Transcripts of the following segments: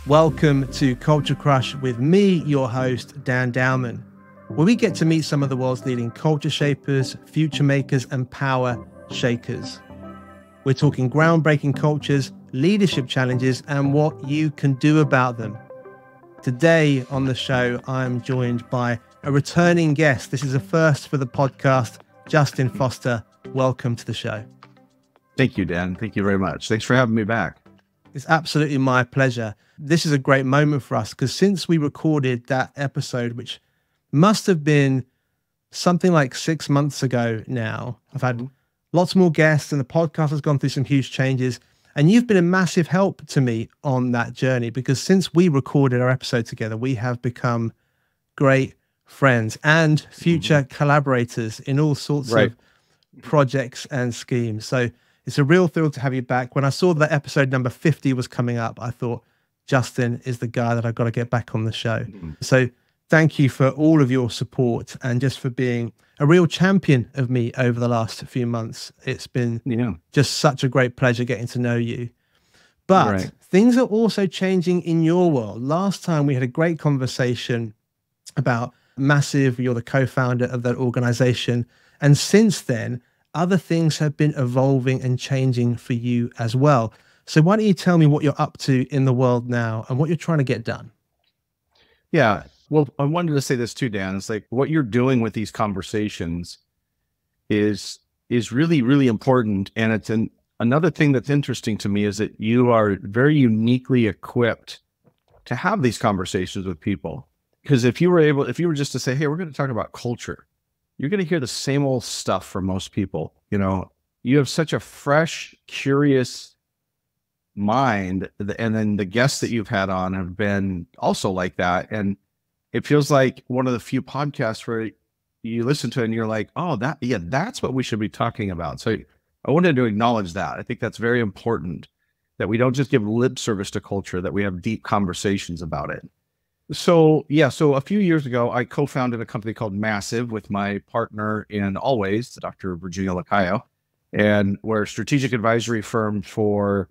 Welcome to Culture Crush with me, your host, Dan Dowman, where we get to meet some of the world's leading culture shapers, future makers, and power shakers. We're talking groundbreaking cultures, leadership challenges, and what you can do about them. Today on the show, I'm joined by a returning guest. This is a first for the podcast, Justin Foster. Welcome to the show. Thank you, Dan. Thank you very much. Thanks for having me back. It's absolutely my pleasure. This is a great moment for us because since we recorded that episode, which must have been something like 6 months ago now, I've had lots more guests and the podcast has gone through some huge changes. And you've been a massive help to me on that journey because since we recorded our episode together, we have become great friends and future collaborators in all sorts of projects and schemes. So it's a real thrill to have you back. When I saw that episode number 50 was coming up, I thought Justin is the guy that I've got to get back on the show. So thank you for all of your support and just for being a real champion of me over the last few months. It's been just such a great pleasure getting to know you. But things are also changing in your world. Last time we had a great conversation about Massive. You're the co-founder of that organization. And since then, other things have been evolving and changing for you as well. So why don't you tell me what you're up to in the world now and what you're trying to get done? Yeah. Well, I wanted to say this too, Dan. It's like what you're doing with these conversations is really, really important. And it's another thing that's interesting to me is that you are very uniquely equipped to have these conversations with people. Because if you were just to say, hey, we're going to talk about culture, you're going to hear the same old stuff from most people. You know, you have such a fresh, curious mind. And then the guests that you've had on have been also like that. And it feels like one of the few podcasts where you listen to it and you're like, oh, that's what we should be talking about. So I wanted to acknowledge that. I think that's very important that we don't just give lip service to culture, that we have deep conversations about it. So a few years ago, I co-founded a company called Massive with my partner in Always, Dr. Virginia Lacayo, and we're a strategic advisory firm for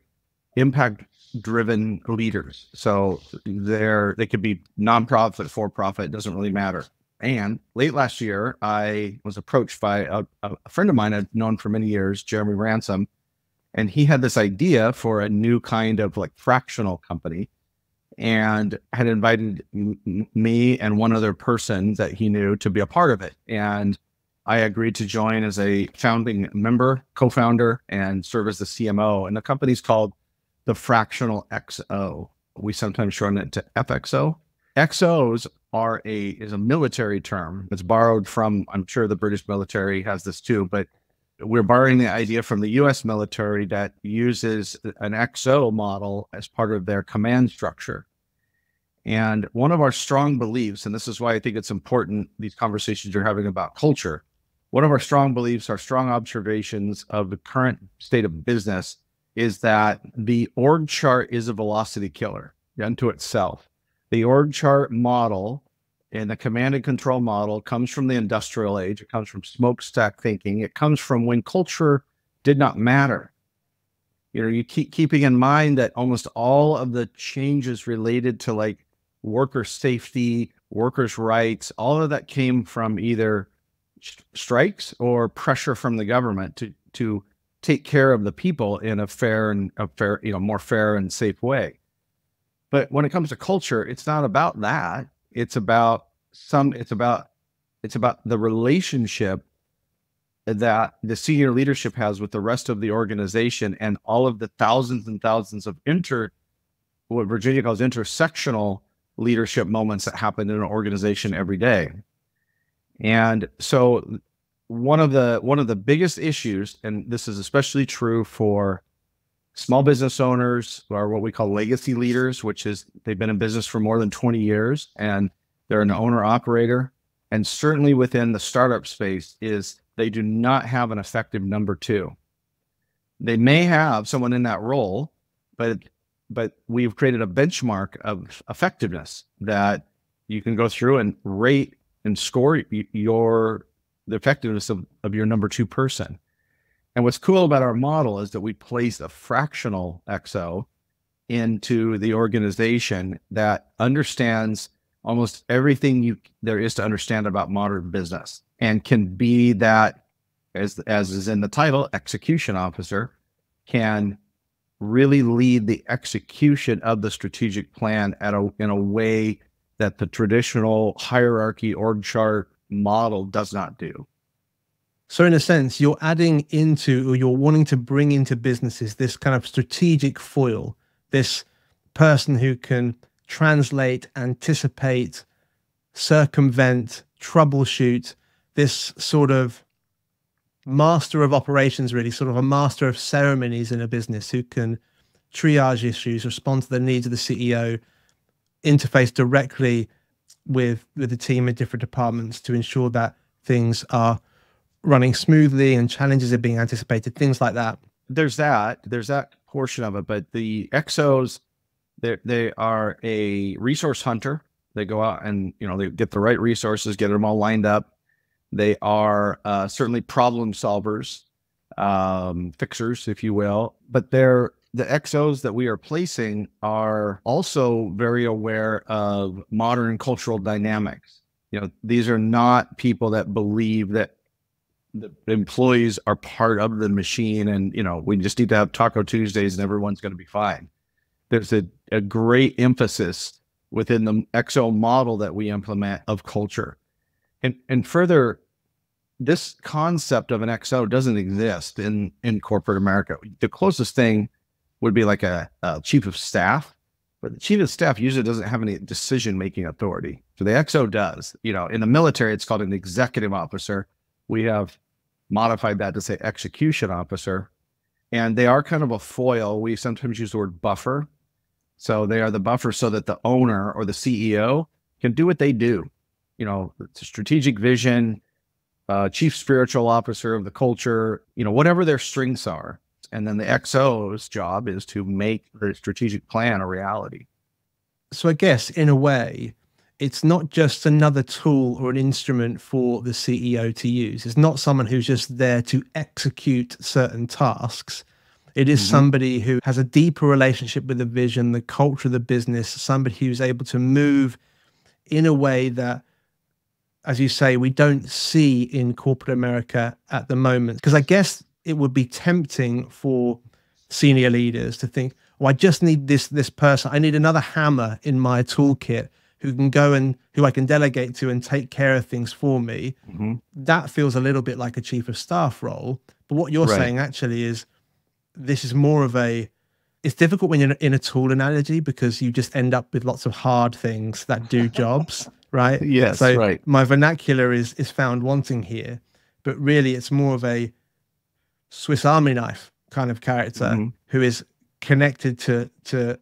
impact-driven leaders. So they could be nonprofit, for-profit, it doesn't really matter. And late last year, I was approached by a friend of mine I've known for many years, Jeremy Ransom, and he had this idea for a new kind of like fractional company, and had invited me and one other person that he knew to be a part of it. And I agreed to join as a founding member, co-founder, and serve as the CMO. And the company's called the Fractional XO. We sometimes shorten it to FXO. XOs is a military term. It's borrowed from, I'm sure the British military has this too, but we're borrowing the idea from the US military that uses an XO model as part of their command structure. And one of our strong beliefs, and this is why I think it's important, these conversations you're having about culture, one of our strong beliefs, our strong observations of the current state of business is that the org chart is a velocity killer unto itself. The org chart model and the command and control model comes from the industrial age. It comes from smokestack thinking. It comes from when culture did not matter. You know, you keep keeping in mind that almost all of the changes related to like worker safety, workers' rights, all of that came from either strikes or pressure from the government to take care of the people in a more fair and safe way. But when it comes to culture, it's not about that. It's about the relationship that the senior leadership has with the rest of the organization and all of the thousands and thousands of what Virginia calls intersectional leadership moments that happen in an organization every day. And so one of the biggest issues, and this is especially true for small business owners who are what we call legacy leaders, which is they've been in business for more than 20 years and they're an owner operator. And certainly within the startup space is they do not have an effective number two. They may have someone in that role, but we've created a benchmark of effectiveness that you can go through and rate and score the effectiveness of your number two person. And what's cool about our model is that we place a fractional XO into the organization that understands almost everything there is to understand about modern business, and can be that, as is in the title, execution officer, can really lead the execution of the strategic plan in a way that the traditional hierarchy org chart model does not do. So in a sense, you're adding into, or you're wanting to bring into businesses this kind of strategic foil, this person who can translate, anticipate, circumvent, troubleshoot, this sort of master of operations, really, sort of a master of ceremonies in a business, who can triage issues, respond to the needs of the CEO, interface directly with the team in different departments to ensure that things are running smoothly and challenges are being anticipated, things like that. There's that portion of it, but the XOs, they are a resource hunter. They go out and, they get the right resources, get them all lined up. They are certainly problem solvers, fixers, if you will, but the XOs that we are placing are also very aware of modern cultural dynamics. These are not people that believe that the employees are part of the machine and, we just need to have Taco Tuesdays and everyone's going to be fine. There's a great emphasis within the XO model that we implement of culture. And further, this concept of an XO doesn't exist in corporate America. The closest thing would be like a chief of staff, but the chief of staff usually doesn't have any decision-making authority. So the XO does. In the military, it's called an executive officer. We have modified that to say execution officer, and they are kind of a foil. We sometimes use the word buffer. So they are the buffer so that the owner or the CEO can do what they do. It's a strategic vision, chief spiritual officer of the culture, whatever their strengths are. And then the XO's job is to make the strategic plan a reality. So I guess in a way, it's not just another tool or an instrument for the CEO to use. It's not someone who's just there to execute certain tasks. It is somebody who has a deeper relationship with the vision, the culture of the business, somebody who's able to move in a way that, as you say, we don't see in corporate America at the moment. Because I guess it would be tempting for senior leaders to think, oh, I just need this person. I need another hammer in my toolkit who can go and who I can delegate to and take care of things for me. That feels a little bit like a chief of staff role. But what you're saying actually is, this is more of it's difficult when you're in a tool analogy because you just end up with lots of hard things that do jobs, right? Yes, so right. My vernacular is found wanting here, but really it's more of a Swiss Army knife kind of character who is connected to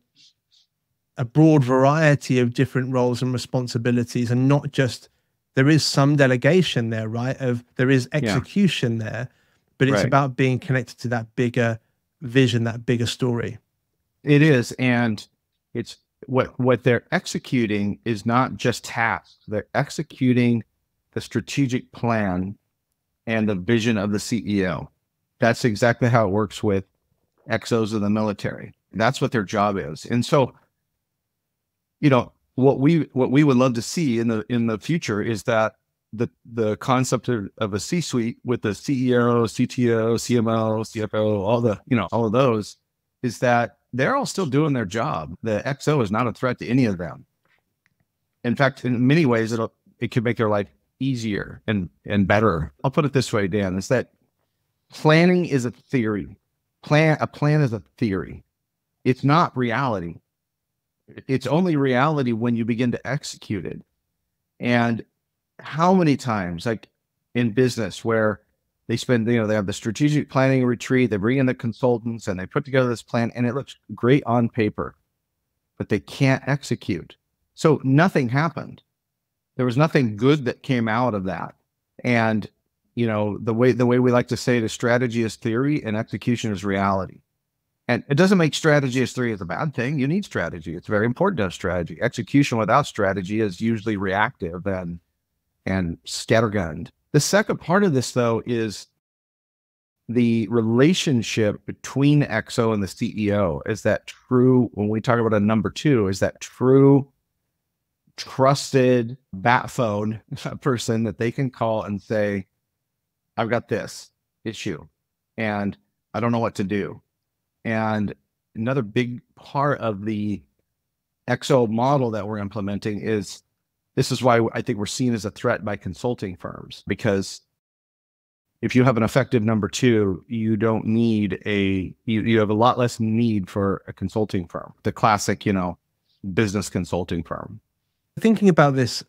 a broad variety of different roles and responsibilities, and not just, there is some delegation there, right? There is execution there, but it's about being connected to that bigger vision, that bigger story. It is. And it's what they're executing is not just tasks. They're executing the strategic plan and the vision of the CEO. That's exactly how it works with XOs of the military. That's what their job is. And so, what we would love to see in the future is that the concept of a C-suite with the CEO, CTO, CMO, CFO, all of those, is that they're all still doing their job. The XO is not a threat to any of them. In fact, in many ways, it could make their life easier and better. I'll put it this way, Dan, is that planning is a theory. A plan is a theory. It's not reality. It's only reality when you begin to execute it. And how many times, like in business, where they spend, they have the strategic planning retreat, they bring in the consultants and they put together this plan and it looks great on paper, but they can't execute. So nothing happened. There was nothing good that came out of that. And, the way we like to say it is, strategy is theory and execution is reality. And it doesn't make strategy as theory as a bad thing. You need strategy. It's very important to have strategy. Execution without strategy is usually reactive and scattergunned. The second part of this, though, is the relationship between XO and the CEO is that true, when we talk about a number two, is that true trusted bat phone person that they can call and say, I've got this issue and I don't know what to do. And another big part of the XO model that we're implementing is, this is why I think we're seen as a threat by consulting firms, because if you have an effective number two, you don't need you have a lot less need for a consulting firm, the classic, business consulting firm. Thinking about this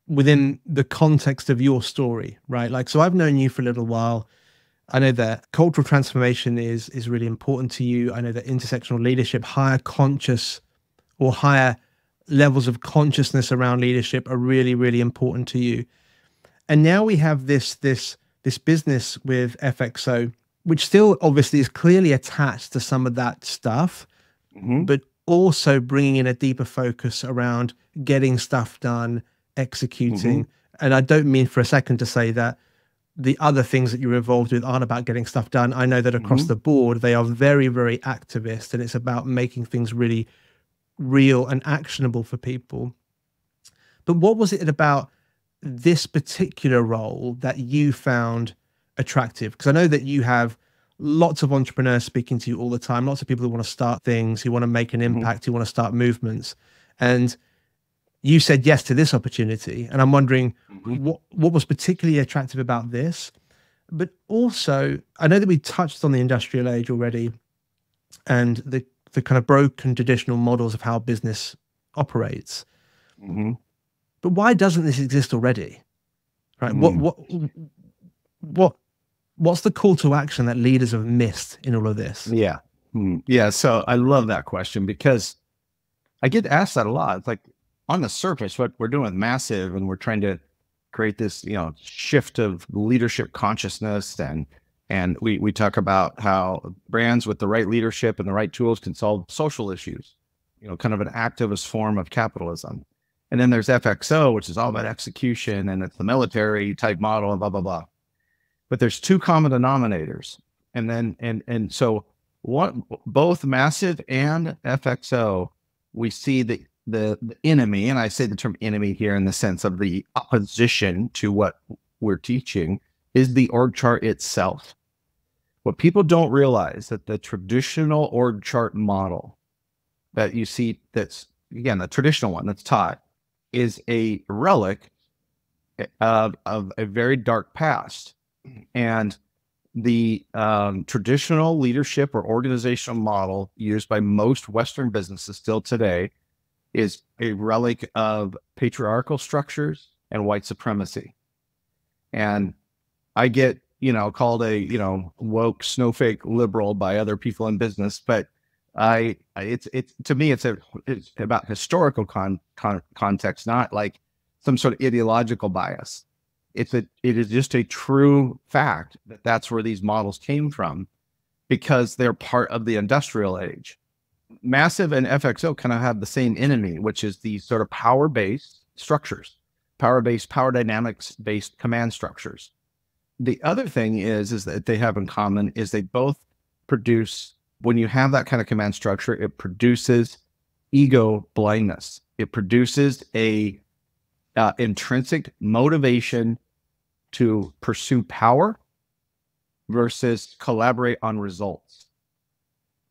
within the context of your story, right? Like, so I've known you for a little while. I know that cultural transformation is really important to you. I know that intersectional leadership, higher conscious or higher levels of consciousness around leadership are really, really important to you. And now we have this business with FXO, which still obviously is clearly attached to some of that stuff, but also bringing in a deeper focus around getting stuff done, executing. And I don't mean for a second to say that the other things that you're involved with aren't about getting stuff done. I know that across the board, they are very, very activist, and it's about making things really real and actionable for people. But what was it about this particular role that you found attractive? Because I know that you have lots of entrepreneurs speaking to you all the time, lots of people who want to start things, who want to make an impact, who want to start movements. And you said yes to this opportunity. And I'm wondering what was particularly attractive about this? But also, I know that we touched on the industrial age already and the kind of broken traditional models of how business operates. But why doesn't this exist already? Right? What's the call to action that leaders have missed in all of this? Yeah. So I love that question because I get asked that a lot. It's like, on the surface, what we're doing with Massive, and we're trying to create this, shift of leadership consciousness. And we talk about how brands with the right leadership and the right tools can solve social issues, kind of an activist form of capitalism. And then there's FXO, which is all about execution, and it's the military type model and blah, blah, blah. But there's two common denominators. And so both Massive and FXO, we see the enemy, and I say the term enemy here in the sense of the opposition to what we're teaching, is the org chart itself. What people don't realize that the traditional org chart model that you see, that's again, the traditional one that's taught, is a relic of a very dark past. And the traditional leadership or organizational model used by most Western businesses still today is a relic of patriarchal structures and white supremacy. And I get, called a, woke snowflake liberal by other people in business, but it's to me, it's about historical context, not like some sort of ideological bias. It is just a true fact that that's where these models came from, because they're part of the industrial age. Massive and FXO kind of have the same enemy, which is the sort of power-based structures, power-based, power dynamics-based command structures. The other thing is that they have in common is they both produce, when you have that kind of command structure, it produces ego blindness. It produces a intrinsic motivation to pursue power versus collaborate on results.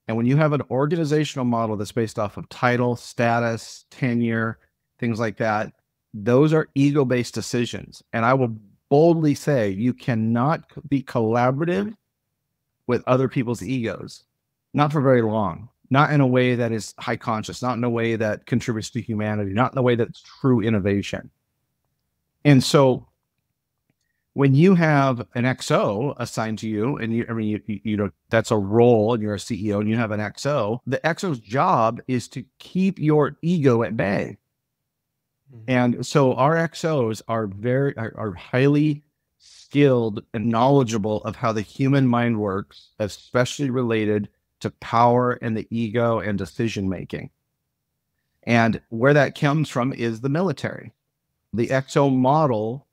And when you have an organizational model that's based off of title, status, tenure, things like that, those are ego-based decisions. And I will boldly say you cannot be collaborative with other people's egos, not for very long, not in a way that is high conscious, not in a way that contributes to humanity, not in a way that's true innovation. And so when you have an XO assigned to you, and you that's a role, and you're a CEO, and you have an XO, the XO's job is to keep your ego at bay. And so our XOs are highly skilled and knowledgeable of how the human mind works, especially related to power and the ego and decision making. And where that comes from is the military. The XO model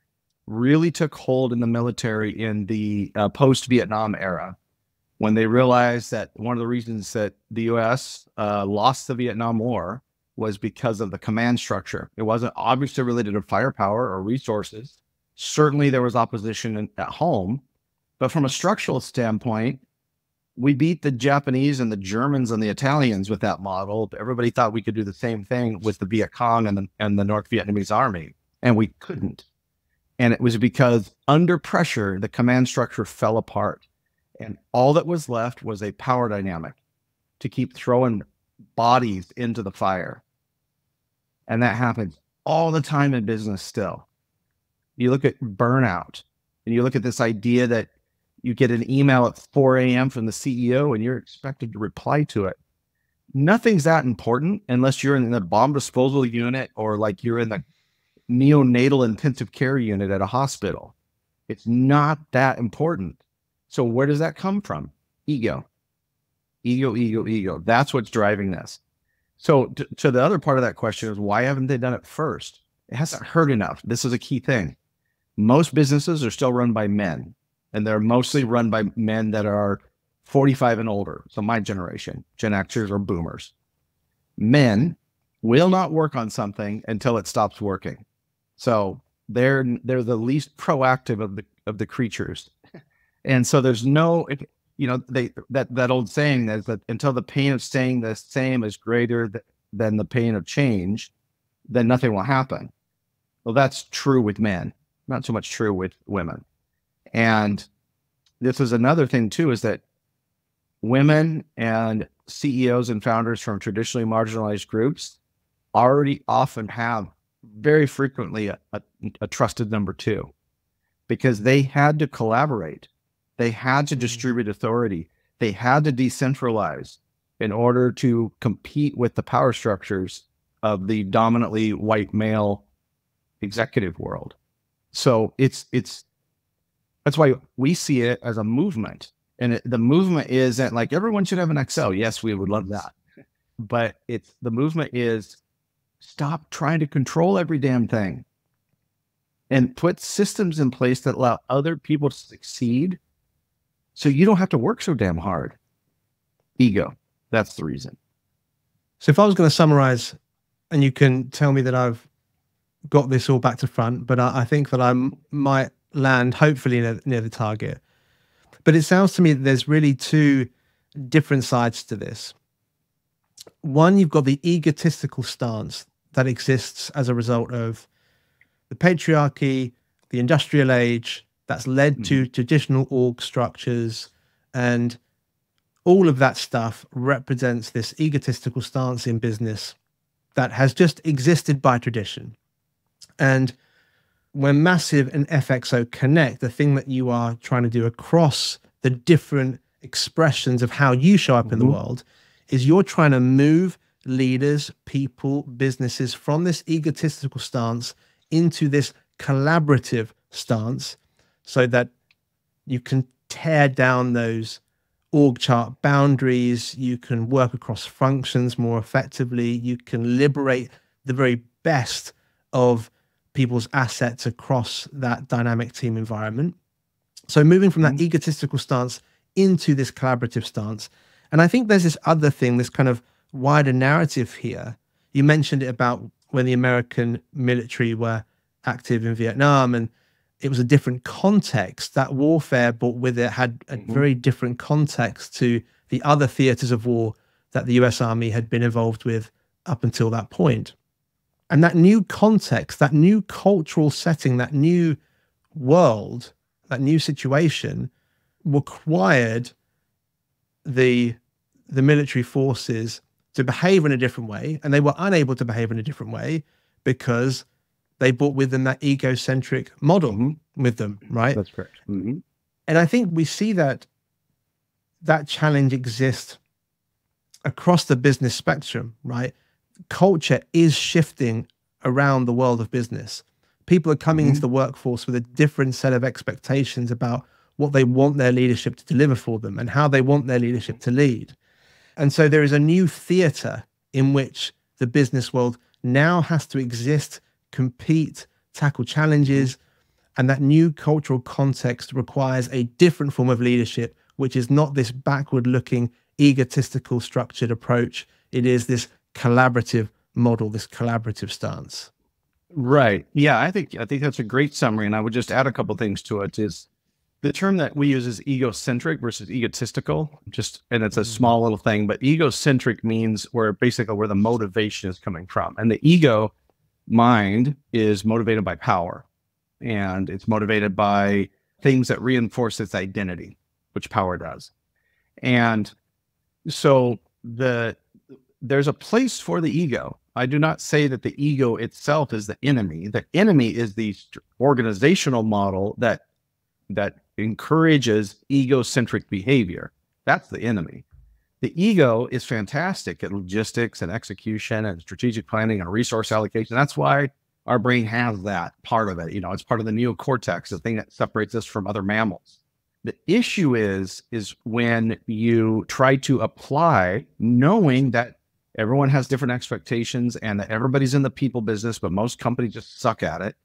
really took hold in the military in the post-Vietnam era. when they realized that one of the reasons that the US lost the Vietnam War was because of the command structure. It wasn't obviously related to firepower or resources. Certainly there was opposition at home, but from a structural standpoint, we beat the Japanese and the Germans and the Italians with that model. Everybody thought we could do the same thing with the Viet Cong and the North Vietnamese army, and we couldn't. And it was because under pressure, the command structure fell apart. And all that was left was a power dynamic to keep throwing bodies into the fire. And that happens all the time in business still. You look at burnout, and you look at this idea that you get an email at 4 a.m. from the CEO and you're expected to reply to it. Nothing's that important unless you're in the bomb disposal unit or like you're in the neonatal intensive care unit at a hospital. It's not that important. So where does that come from? Ego. Ego, ego, ego. That's what's driving this. So to the other part of that question is, why haven't they done it first? It hasn't hurt enough. This is a key thing. Most businesses are still run by men, and they're mostly run by men that are 45 and older. So my generation, Gen Xers or boomers. Men will not work on something until it stops working. So they're the least proactive of the creatures. And so there's no, you know, that old saying is that until the pain of staying the same is greater than the pain of change, then nothing will happen. Well, that's true with men, not so much true with women. And this is another thing too, is that women and CEOs and founders from traditionally marginalized groups already often have very frequently a trusted number two, because they had to collaborate. They had to distribute authority. They had to decentralize in order to compete with the power structures of the dominantly white male executive world. So that's why we see it as a movement. And the movement is that, like, everyone should have an XO. Yes, we would love that. But the movement is, stop trying to control every damn thing and put systems in place that allow other people to succeed so you don't have to work so damn hard. Ego. That's the reason. So if I was going to summarize, and you can tell me that I've got this all back to front, but I think that I might land hopefully near the target. But it sounds to me that there's really two different sides to this. One, you've got the egotistical stance that exists as a result of the patriarchy, the industrial age, that's led to traditional org structures, and all of that stuff represents this egotistical stance in business that has just existed by tradition. And when Massive and FXO connect, the thing that you are trying to do across the different expressions of how you show up in the world is you're trying to move leaders, people, businesses from this egotistical stance into this collaborative stance, so that you can tear down those org chart boundaries, you can work across functions more effectively, you can liberate the very best of people's assets across that dynamic team environment. So moving from that egotistical stance into this collaborative stance. And I think there's this other thing, this kind of wider narrative here. You mentioned it about when the American military were active in Vietnam, and it was a different context. That warfare brought with it had a very different context to the other theaters of war that the US Army had been involved with up until that point. And that new context, that new cultural setting, that new world, that new situation required the military forces to behave in a different way. And they were unable to behave in a different way because they brought with them that egocentric model with them, right? That's correct. And I think we see that challenge exists across the business spectrum, right? Culture is shifting around the world of business. People are coming into the workforce with a different set of expectations about what they want their leadership to deliver for them and how they want their leadership to lead. And so there is a new theater in which the business world now has to exist, compete, tackle challenges, and that new cultural context requires a different form of leadership which is not this backward looking, egotistical, structured approach. It is this collaborative model, this collaborative stance. Right. Yeah, I think that's a great summary. And I would just add a couple things to it. Is the term that we use is egocentric versus egotistical, and it's a small little thing, but egocentric means where the motivation is coming from. And the ego mind is motivated by power, and it's motivated by things that reinforce its identity, which power does. And so there's a place for the ego. I do not say that the ego itself is the enemy. The enemy is the organizational model that encourages egocentric behavior. That's the enemy. The ego is fantastic at logistics and execution and strategic planning and resource allocation. That's why our brain has that part of it. It's part of the neocortex, the thing that separates us from other mammals. The issue is when you try to apply, knowing that everyone has different expectations and that everybody's in the people business, but most companies just suck at it,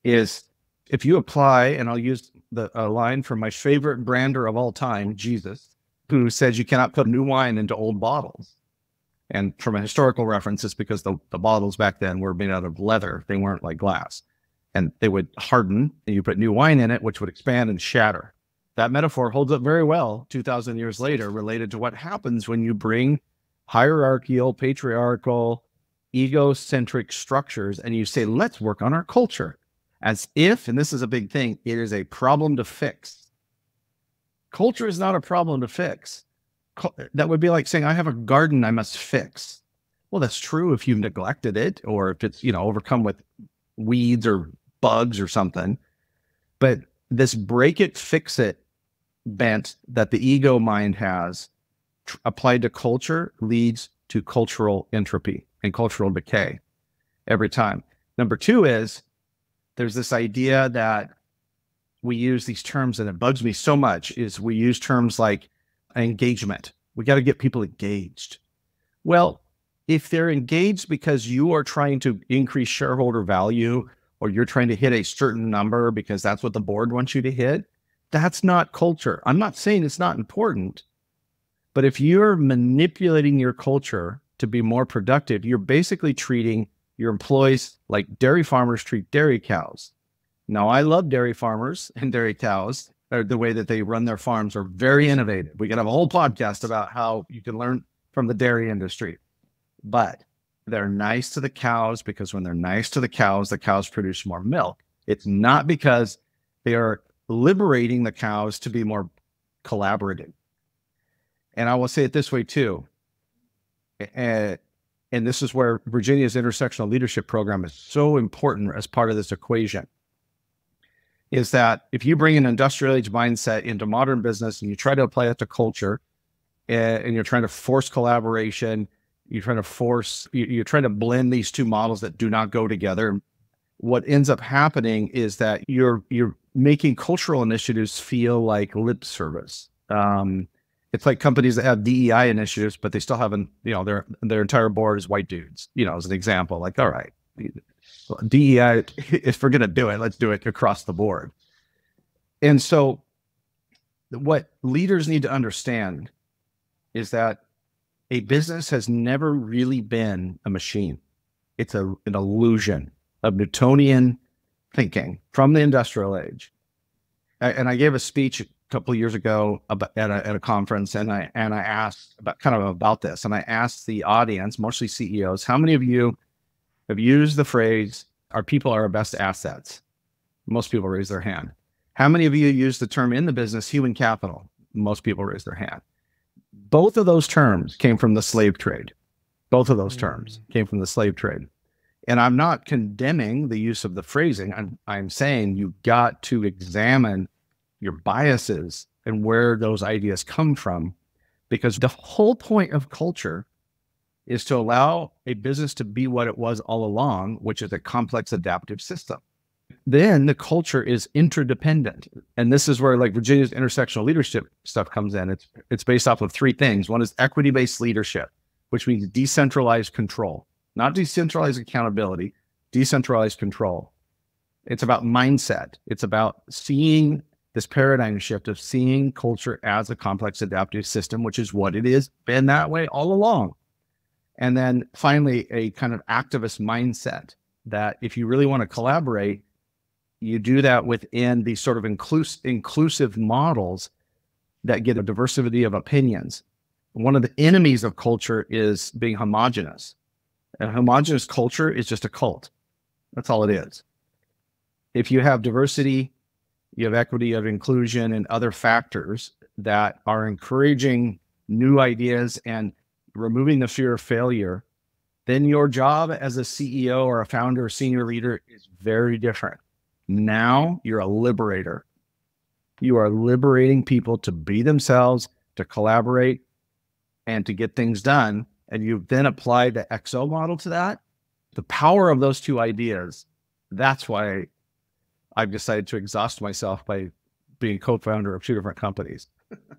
is if you apply, and I'll use a line from my favorite brander of all time, Jesus, who says you cannot put new wine into old bottles. And from a historical reference, it's because the bottles back then were made out of leather. They weren't like glass. And they would harden, and you put new wine in it, which would expand and shatter. That metaphor holds up very well 2,000 years later, related to what happens when you bring hierarchical, patriarchal, egocentric structures, and you say, let's work on our culture. As if, and this is a big thing, it is a problem to fix. Culture is not a problem to fix. That would be like saying, I have a garden I must fix. Well, that's true if you've neglected it, or if it's, overcome with weeds or bugs or something. But this break it, fix it bent that the ego mind has applied to culture leads to cultural entropy and cultural decay every time. Number two is, there's this idea that we use these terms, and it bugs me so much, is we use terms like engagement. We got to get people engaged. Well, if they're engaged because you are trying to increase shareholder value, or you're trying to hit a certain number because that's what the board wants you to hit, that's not culture. I'm not saying it's not important, but if you're manipulating your culture to be more productive, you're basically treating your employees like dairy farmers treat dairy cows. Now, I love dairy farmers and dairy cows. The way that they run their farms are very innovative. We can have a whole podcast about how you can learn from the dairy industry. But they're nice to the cows because when they're nice to the cows produce more milk. It's not because they are liberating the cows to be more collaborative. And I will say it this way too. And this is where Virginia's intersectional leadership program is so important as part of this equation, is that if you bring an industrial age mindset into modern business and you try to apply it to culture, and you're trying to force collaboration, you're trying to blend these two models that do not go together, what ends up happening is that you're making cultural initiatives feel like lip service. It's like companies that have DEI initiatives, but they still haven't, their entire board is white dudes, as an example. Like, all right, DEI, if we're going to do it, let's do it across the board. And so what leaders need to understand is that a business has never really been a machine. It's an illusion of Newtonian thinking from the industrial age. And I gave a speech a couple of years ago at a conference, and I asked about this, and I asked the audience, mostly CEOs, how many of you have used the phrase, our people are our best assets? Most people raise their hand. How many of you use the term in the business, human capital? Most people raise their hand. Both of those terms came from the slave trade. Both of those terms came from the slave trade. And I'm not condemning the use of the phrasing. I'm saying you've got to examine your biases and where those ideas come from, because the whole point of culture is to allow a business to be what it was all along, which is a complex adaptive system. Then the culture is interdependent. And this is where like Virginia's intersectional leadership stuff comes in. It's based off of three things. One is equity-based leadership, which means decentralized control, not decentralized accountability, decentralized control. It's about mindset. It's about seeing this paradigm shift of seeing culture as a complex adaptive system, which is what it is, been that way all along. And then finally, a kind of activist mindset that if you really want to collaborate, you do that within these sort of inclusive models that get a diversity of opinions. One of the enemies of culture is being homogenous. A homogenous culture is just a cult. That's all it is. If you have diversity, you have equity, you have inclusion, and other factors that are encouraging new ideas and removing the fear of failure, then your job as a CEO or a founder or senior leader is very different. Now you're a liberator. You are liberating people to be themselves, to collaborate, and to get things done. And you've then applied the XO model to that. The power of those two ideas, that's why I've decided to exhaust myself by being co-founder of two different companies.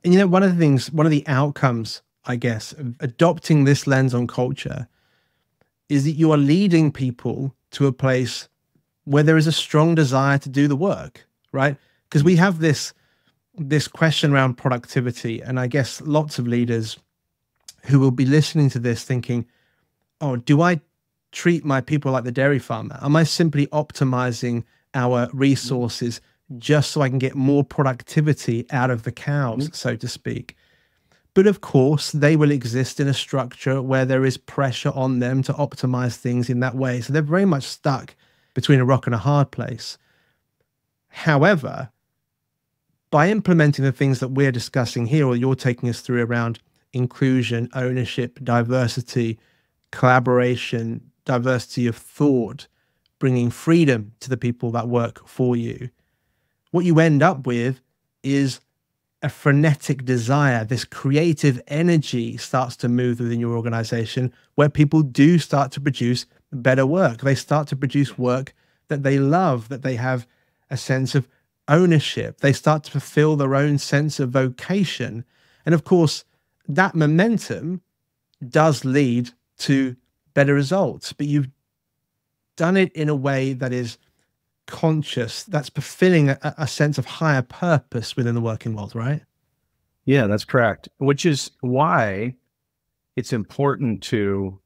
And you know, one of the outcomes, I guess, of adopting this lens on culture is that you are leading people to a place where there is a strong desire to do the work, right? Because we have this question around productivity, and I guess lots of leaders who will be listening to this thinking, oh, do I treat my people like the dairy farmer? Am I simply optimizing our resources just so I can get more productivity out of the cows, so to speak? But of course, they will exist in a structure where there is pressure on them to optimize things in that way. So they're very much stuck between a rock and a hard place. However, by implementing the things that we're discussing here, or you're taking us through around inclusion, ownership, diversity, collaboration, diversity of thought, bringing freedom to the people that work for you, what you end up with is a frenetic desire. This creative energy starts to move within your organization where people do start to produce better work. They start to produce work that they love, that they have a sense of ownership. They start to fulfill their own sense of vocation. And of course, that momentum does lead to better results, but you've done it in a way that is conscious, that's fulfilling a sense of higher purpose within the working world, right? Yeah, that's correct. Which is why it's important to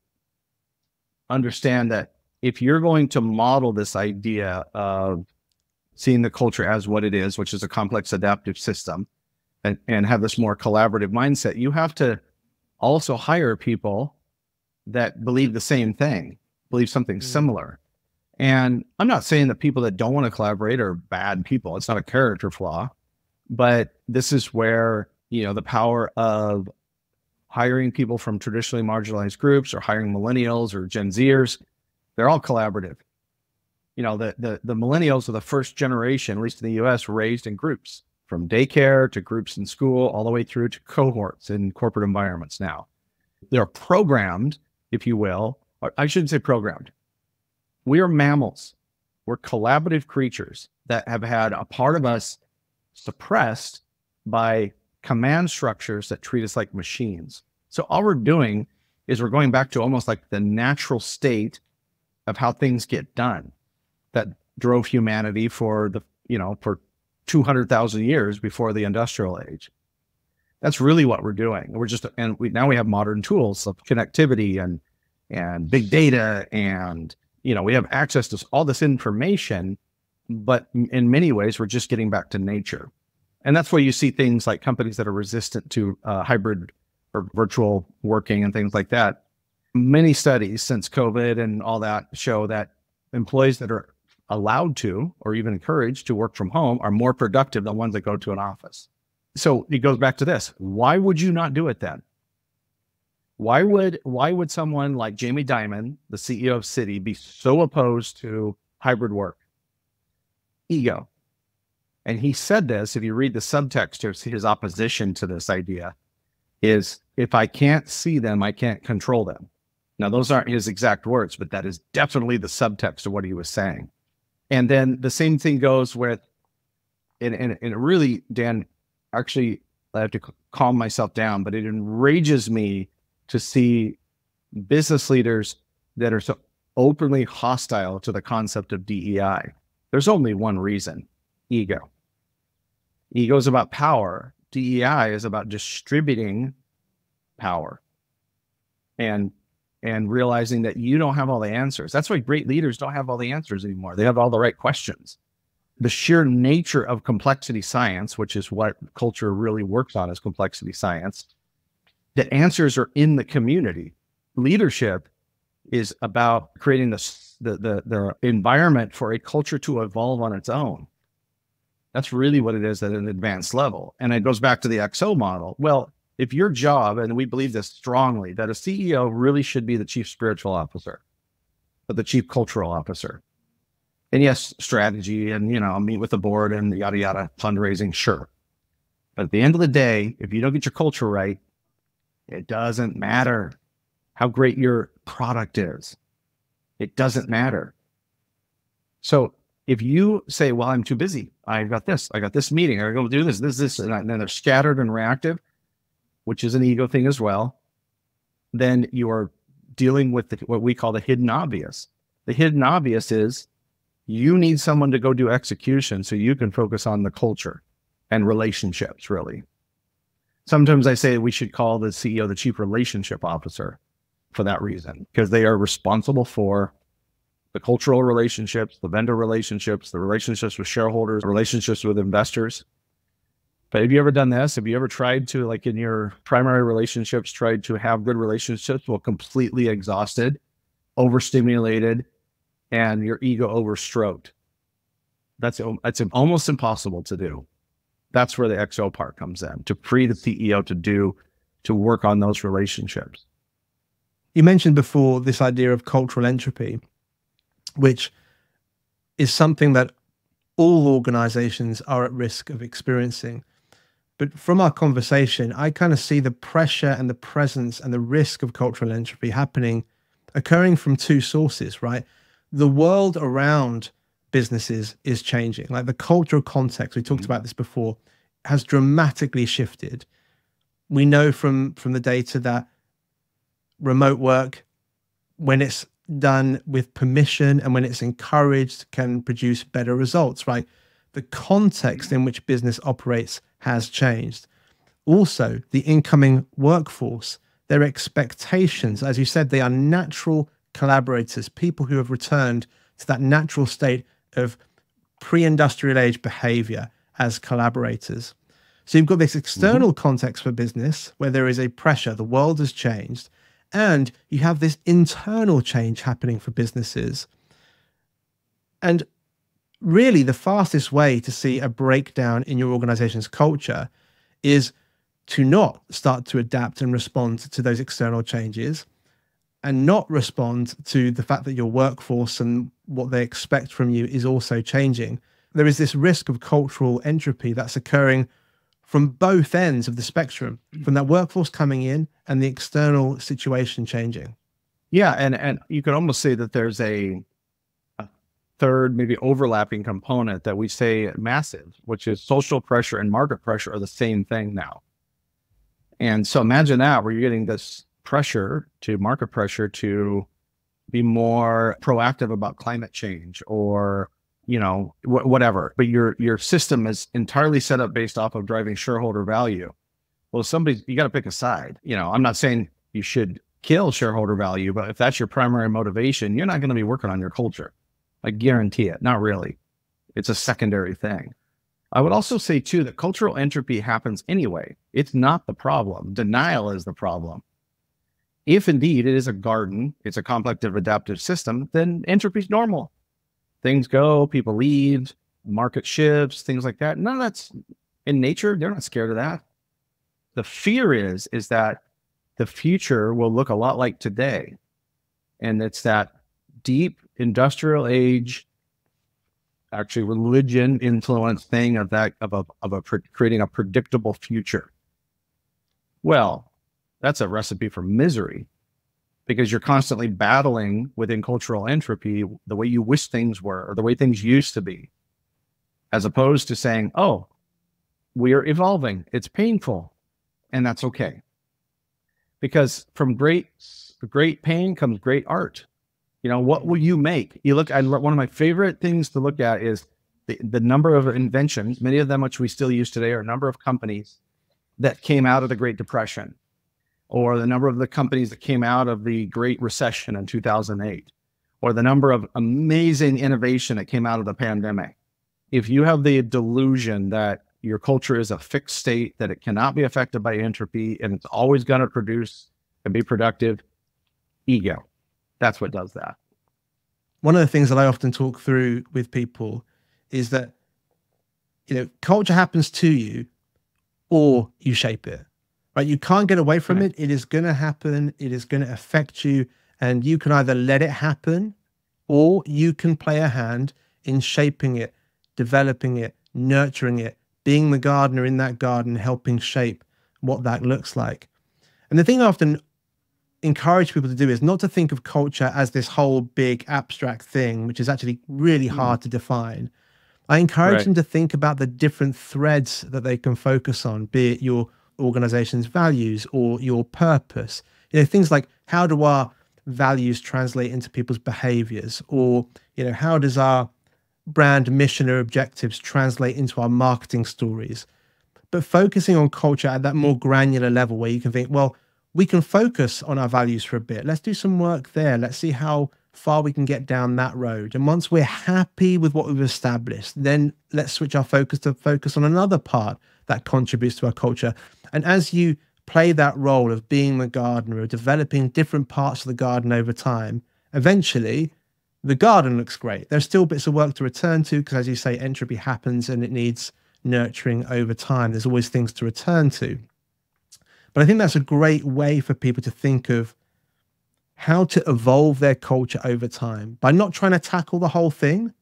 understand that if you're going to model this idea of seeing the culture as what it is, which is a complex adaptive system, and have this more collaborative mindset, you have to also hire people that believe the same thing, believe something similar. And I'm not saying that people that don't want to collaborate are bad people. It's not a character flaw, but this is where, you know, the power of hiring people from traditionally marginalized groups or hiring millennials or Gen Zers, they're all collaborative. You know, the millennials are the first generation, at least in the US, raised in groups, from daycare to groups in school, all the way through to cohorts in corporate environments now. They're programmed, if you will, or I shouldn't say programmed. We are mammals. We're collaborative creatures that have had a part of us suppressed by command structures that treat us like machines. So all we're doing is we're going back to almost like the natural state of how things get done that drove humanity for the, you know, for 200,000 years before the industrial age. That's really what we're doing. We're just, and now we have modern tools of connectivity and big data, and, you know, we have access to all this information, but in many ways, we're just getting back to nature. And that's why you see things like companies that are resistant to hybrid or virtual working and things like that. Many studies since COVID and all that show that employees that are allowed to, or even encouraged to work from home, are more productive than ones that go to an office. So it goes back to this. Why would you not do it then? Why would someone like Jamie Dimon, the CEO of Citi, be so opposed to hybrid work? Ego. And he said this, if you read the subtext of his opposition to this idea, is if I can't see them, I can't control them. Now, those aren't his exact words, but that is definitely the subtext of what he was saying. And then the same thing goes with, and really, Dan, actually, I have to calm myself down, but it enrages me to see business leaders that are so openly hostile to the concept of DEI. There's only one reason: ego. Ego is about power. DEI is about distributing power and realizing that you don't have all the answers. That's why great leaders don't have all the answers anymore. They have all the right questions. The sheer nature of complexity science, which is what culture really works on, is complexity science. The answers are in the community. Leadership is about creating the environment for a culture to evolve on its own. That's really what it is at an advanced level. And it goes back to the XO model. Well, if your job, and we believe this strongly, that a CEO really should be the chief spiritual officer, but the chief cultural officer. And yes, strategy and, meet with the board and yada, yada, fundraising, sure. But at the end of the day, if you don't get your culture right, it doesn't matter how great your product is. It doesn't matter. So if you say, well, I'm too busy. I got this meeting. I got to do this, and then they're scattered and reactive, which is an ego thing as well, then you are dealing with what we call the hidden obvious. The hidden obvious is you need someone to go do execution so you can focus on the culture and relationships, really. Sometimes I say we should call the CEO the chief relationship officer for that reason, because they are responsible for the cultural relationships, the vendor relationships, the relationships with shareholders, relationships with investors. But have you ever done this? Have you ever tried to, like in your primary relationships, tried to have good relationships while completely exhausted, overstimulated, and your ego overstroked? That's almost impossible to do. That's where the XO part comes in, to free the CEO to work on those relationships. You mentioned before this idea of cultural entropy, which is something that all organizations are at risk of experiencing. But from our conversation, I kind of see the pressure and the presence and the risk of cultural entropy occurring from two sources, right? The world around businesses is changing. Like the cultural context, we talked about this before, has dramatically shifted. We know from the data that remote work, when it's done with permission and when it's encouraged, can produce better results, right? The context in which business operates has changed. Also, the incoming workforce, their expectations, as you said, they are natural collaborators, people who have returned to that natural state of pre-industrial age behavior as collaborators. So you've got this external context for business where there is a pressure, the world has changed, and you have this internal change happening for businesses. And really, the fastest way to see a breakdown in your organization's culture is to not start to adapt and respond to those external changes and not respond to the fact that your workforce and what they expect from you is also changing. There is this risk of cultural entropy that's occurring from both ends of the spectrum, from that workforce coming in and the external situation changing. Yeah, and you could almost say that there's a third, maybe overlapping component that we say massive, which is social pressure and market pressure are the same thing now. And so imagine that, where you're getting this pressure to market pressure to be more proactive about climate change or, whatever, but your system is entirely set up based off of driving shareholder value. Well, you got to pick a side. I'm not saying you should kill shareholder value, but if that's your primary motivation, you're not going to be working on your culture. I guarantee it. Not really. It's a secondary thing. I would also say too, that cultural entropy happens anyway. It's not the problem. Denial is the problem. If indeed it is a garden, it's a complex adaptive system, then entropy is normal. Things go, people leave, market shifts, things like that. None of that's in nature. They're not scared of that. The fear is that the future will look a lot like today. And it's that deep industrial age, actually religion influence thing of creating a predictable future. Well, that's a recipe for misery, because you're constantly battling within cultural entropy the way you wish things were or the way things used to be, as opposed to saying, oh, we are evolving. It's painful, and that's okay. Because from great pain comes great art. What will you make? You look at one of my favorite things to look at is the number of inventions, many of them which we still use today, are a number of companies that came out of the Great Depression, or the number of the companies that came out of the Great Recession in 2008, or the number of amazing innovation that came out of the pandemic. If you have the delusion that your culture is a fixed state, that it cannot be affected by entropy, and it's always going to produce and be productive, ego. That's what does that. One of the things that I often talk through with people is that, culture happens to you or you shape it, right? You can't get away from it. It is going to happen. It is going to affect you. And you can either let it happen or you can play a hand in shaping it, developing it, nurturing it, being the gardener in that garden, helping shape what that looks like. And the thing I often encourage people to do is not to think of culture as this whole big abstract thing, which is actually really hard to define. I encourage them to think about the different threads that they can focus on, be it your organization's values or your purpose. Things like, how do our values translate into people's behaviors? Or, how does our brand mission or objectives translate into our marketing stories? But focusing on culture at that more granular level, where you can think, well, we can focus on our values for a bit. Let's do some work there. Let's see how far we can get down that road. And once we're happy with what we've established, then let's switch our focus to focus on another part that contributes to our culture. And as you play that role of being the gardener, of developing different parts of the garden over time, eventually the garden looks great. There's still bits of work to return to because, as you say, entropy happens and it needs nurturing over time. There's always things to return to. But I think that's a great way for people to think of how to evolve their culture over time by not trying to tackle the whole thing,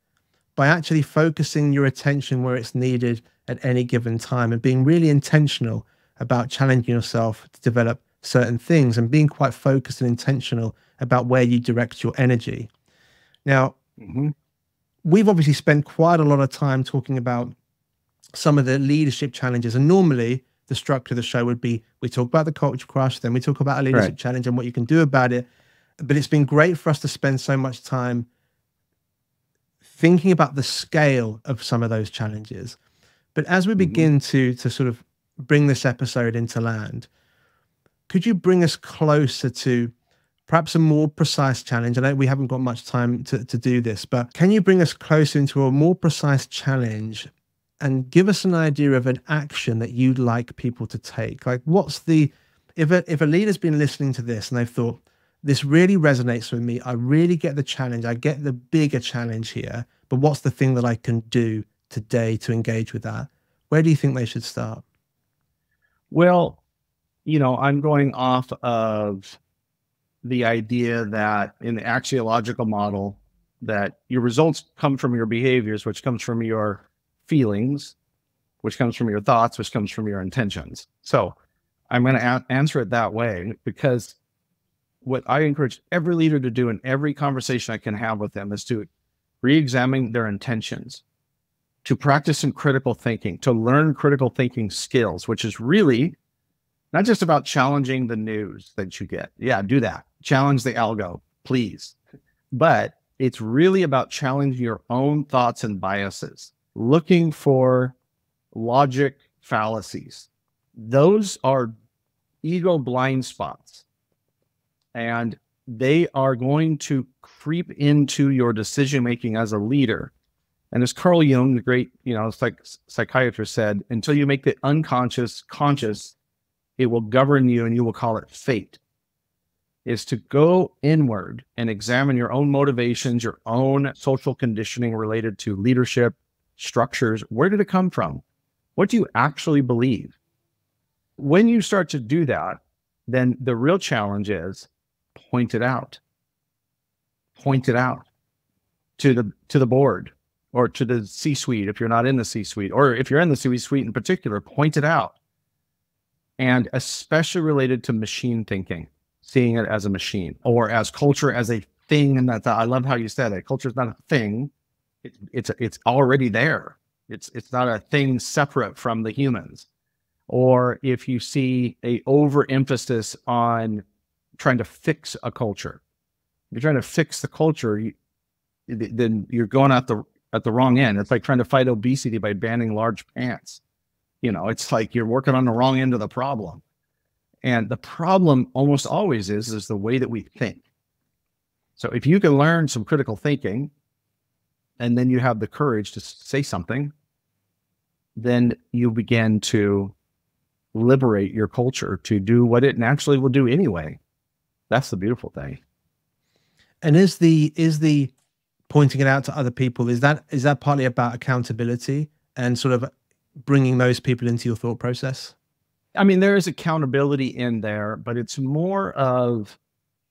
by actually focusing your attention where it's needed at any given time and being really intentional about challenging yourself to develop certain things and being quite focused and intentional about where you direct your energy. Now, we've obviously spent quite a lot of time talking about some of the leadership challenges, and normally the structure of the show would be, we talk about the culture crush, then we talk about a leadership challenge and what you can do about it. But it's been great for us to spend so much time thinking about the scale of some of those challenges. But as we begin to sort of bring this episode into land, could you bring us closer to perhaps a more precise challenge? I know we haven't got much time to do this, but can you bring us closer into a more precise challenge and give us an idea of an action that you'd like people to take? Like, what's the, if a leader's been listening to this and they've thought, this really resonates with me, I really get the challenge, I get the bigger challenge here, but what's the thing that I can do today to engage with that? Where do you think they should start? Well, I'm going off of the idea that in the axiological model, that your results come from your behaviors, which comes from your feelings, which comes from your thoughts, which comes from your intentions. So I'm going to answer it that way, because what I encourage every leader to do in every conversation I can have with them is to re-examine their intentions, to practice some critical thinking, to learn critical thinking skills, which is really not just about challenging the news that you get. Yeah, do that. Challenge the algo, please. But it's really about challenging your own thoughts and biases, looking for logic fallacies. Those are ego blind spots, and they are going to creep into your decision-making as a leader. And as Carl Jung, the great, psychiatrist said, until you make the unconscious conscious, it will govern you and you will call it fate. Is to go inward and examine your own motivations, your own social conditioning related to leadership, structures. Where did it come from? What do you actually believe? When you start to do that, then the real challenge is point it out. Point it out to the board or to the C-suite if you're not in the C-suite, or if you're in the C-suite in particular, point it out. And especially related to machine thinking, seeing it as a machine or as culture as a thing. And I love how you said it. Culture is not a thing. It's already there. It's not a thing separate from the humans. Or if you see a overemphasis on trying to fix a culture, if you're trying to fix the culture, then you're going out at the wrong end. It's like trying to fight obesity by banning large pants. You know, it's like you're working on the wrong end of the problem. And the problem almost always is the way that we think. So if you can learn some critical thinking, and then you have the courage to say something, then you begin to liberate your culture to do what it naturally will do anyway. That's the beautiful thing. And is the pointing it out to other people, is that partly about accountability and sort of bringing those people into your thought process? I mean, there is accountability in there, but it's more of,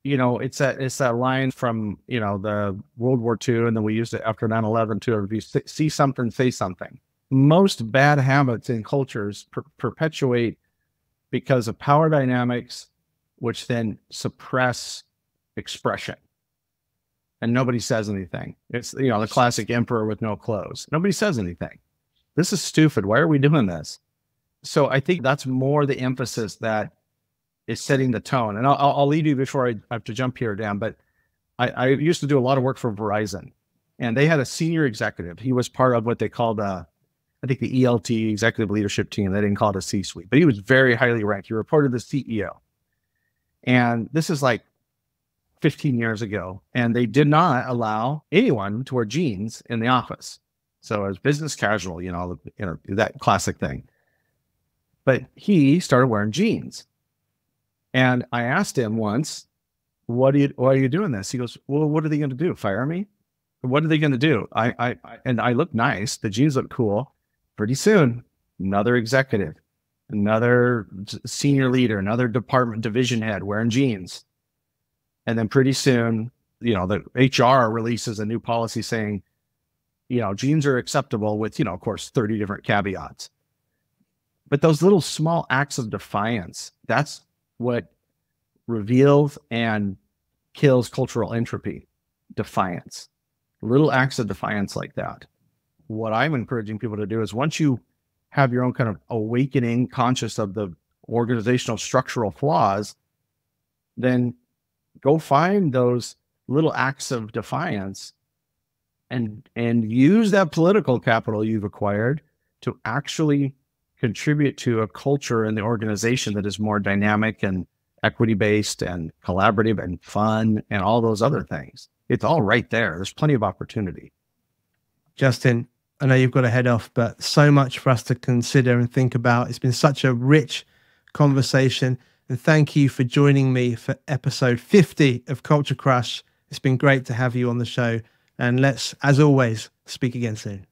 you know, it's that line from, you know, the World War II, and then we used it after 9/11 too. If you see something, say something. Most bad habits in cultures perpetuate because of power dynamics, which then suppress expression. And nobody says anything. It's, you know, the classic emperor with no clothes. Nobody says anything. This is stupid. Why are we doing this? So I think that's more the emphasis that is setting the tone. And I'll lead you before I have to jump here, Dan, but I used to do a lot of work for Verizon, and they had a senior executive. He was part of what they called, I think, the ELT, executive leadership team. They didn't call it a C-suite, but he was very highly ranked. He reported to the CEO. And this is like 15 years ago, and they did not allow anyone to wear jeans in the office. So it was business casual, you know, that classic thing. But he started wearing jeans. And I asked him once, why are you doing this? He goes, well, what are they going to do? Fire me? What are they going to do? And I look nice. The jeans look cool. Pretty soon, another executive, another senior leader, another department division head wearing jeans. And then pretty soon, you know, the HR releases a new policy saying, you know, jeans are acceptable with, you know, of course, 30 different caveats. But those little small acts of defiance, that's what reveals and kills cultural entropy. Defiance. Little acts of defiance like that. What I'm encouraging people to do is, once you have your own kind of awakening, conscious of the organizational structural flaws, then go find those little acts of defiance and use that political capital you've acquired to actually contribute to a culture in the organization that is more dynamic and equity-based and collaborative and fun and all those other things. It's all right there. There's plenty of opportunity. Justin, I know you've got to head off, but so much for us to consider and think about. It's been such a rich conversation. And thank you for joining me for episode 50 of Culture Crush. It's been great to have you on the show. And let's, as always, speak again soon.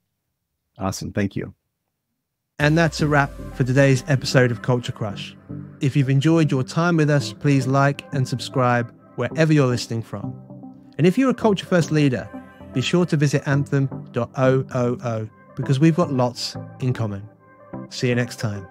Awesome. Thank you. And that's a wrap for today's episode of Culture Crush. If you've enjoyed your time with us, please like and subscribe wherever you're listening from. And if you're a Culture First leader, be sure to visit anthem.oo because we've got lots in common. See you next time.